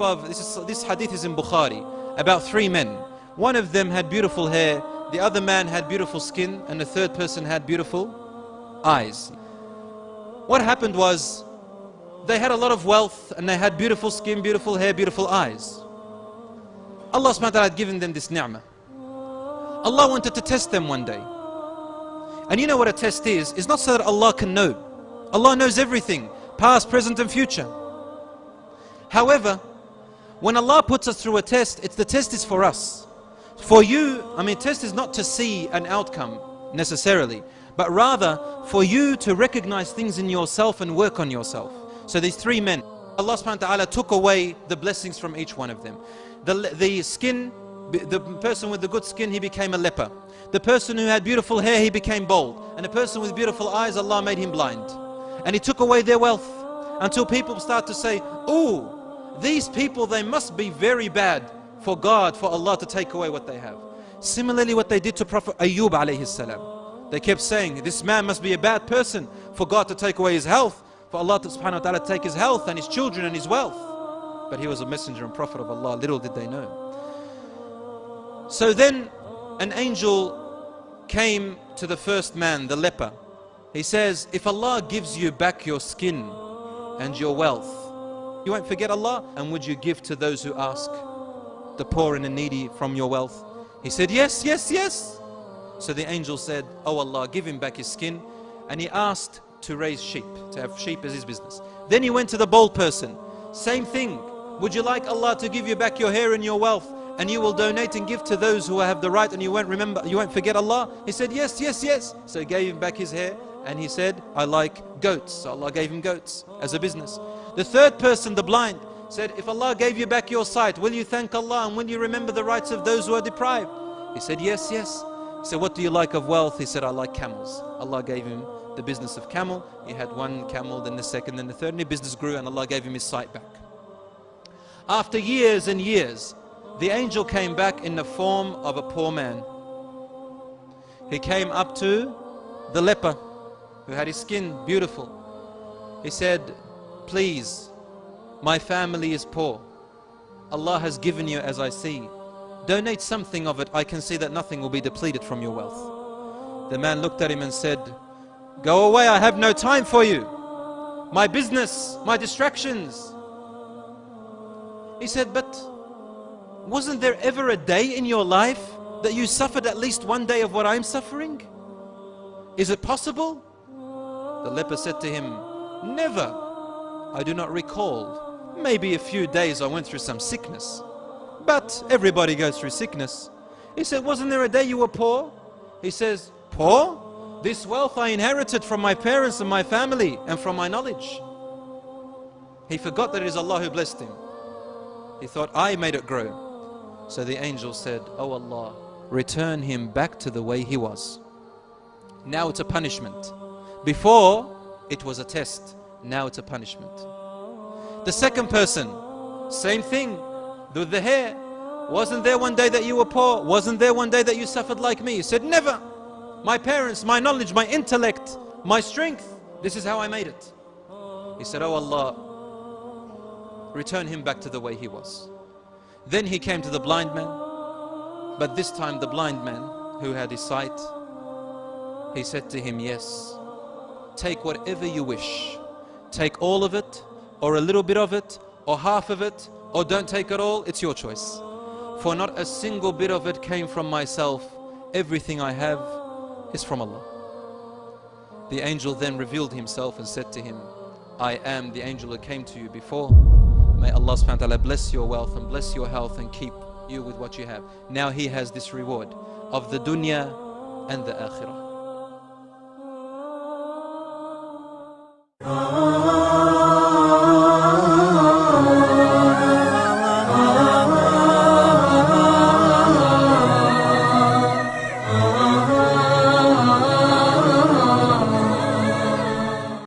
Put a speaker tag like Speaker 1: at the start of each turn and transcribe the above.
Speaker 1: of, this hadith is in Bukhari, about 3 men. One of them had beautiful hair, the other man had beautiful skin, and the third person had beautiful eyes. What happened was, they had a lot of wealth, and they had beautiful skin, beautiful hair, beautiful eyes. Allah subhanahu wa ta'ala had given them this ni'mah. Allah wanted to test them one day. And you know what a test is? It's not so that Allah can know. Allah knows everything, past, present and future. However, when Allah puts us through a test, the test is for us. For you, test is not to see an outcome necessarily, but rather for you to recognize things in yourself and work on yourself. So these 3 men, Allah subhanahu wa ta'ala took away the blessings from each one of them. The skin, the person with the good skin, he became a leper. The person who had beautiful hair, he became bald. And the person with beautiful eyes, Allah made him blind. And He took away their wealth until people start to say, oh, these people, they must be very bad for God, for Allah to take away what they have. Similarly, what they did to Prophet Ayyub alayhi salam. They kept saying, this man must be a bad person for God to take away his health, for Allah subhanahu wa ta'ala to take his health and his children and his wealth. But he was a messenger and prophet of Allah, little did they know. So then an angel came to the first man, the leper. He says, if Allah gives you back your skin and your wealth, you won't forget Allah? And would you give to those who ask, the poor and the needy, from your wealth? He said, yes, yes, yes. So the angel said, oh Allah, give him back his skin. And he asked to raise sheep, to have sheep as his business. Then he went to the bald person. Same thing. Would you like Allah to give you back your hair and your wealth, and you will donate and give to those who have the right, and you won't forget Allah? He said, yes, yes, yes. So he gave him back his hair, and he said, I like goats. So Allah gave him goats as a business. The third person, the blind, said, if Allah gave you back your sight, will you thank Allah and will you remember the rights of those who are deprived? He said, yes, yes. He said, what do you like of wealth? He said, I like camels. Allah gave him the business of camel. He had 1 camel, then the second, then the third, and the business grew, and Allah gave him his sight back. After years and years, the angel came back in the form of a poor man. He came up to the leper who had his skin beautiful. He said, please, my family is poor. Allah has given you as I see. Donate something of it. I can see that nothing will be depleted from your wealth. The man looked at him and said, go away, I have no time for you. My business, my distractions. He said, but wasn't there ever a day in your life that you suffered at least 1 day of what I'm suffering? Is it possible? The leper said to him, never. I do not recall. Maybe a few days I went through some sickness. But everybody goes through sickness. He said, wasn't there a day you were poor? He says, poor? This wealth I inherited from my parents and my family and from my knowledge. He forgot that it is Allah who blessed him. He thought, I made it grow. So the angel said, oh Allah, return him back to the way he was. Now it's a punishment. Before, it was a test. Now it's a punishment. The second person, same thing, with the hair. Wasn't there one day that you were poor? Wasn't there one day that you suffered like me? He said, never. My parents, my knowledge, my intellect, my strength, this is how I made it. He said, oh Allah, return him back to the way he was. Then he came to the blind man, but this time the blind man who had his sight, he said to him, yes, take whatever you wish. Take all of it, or a little bit of it, or half of it, or don't take it all. It's your choice. For not a single bit of it came from myself. Everything I have is from Allah. The angel then revealed himself and said to him, I am the angel who came to you before. May Allah subhanahu wa ta'ala bless your wealth and bless your health and keep you with what you have. Now he has this reward of the dunya and the akhirah.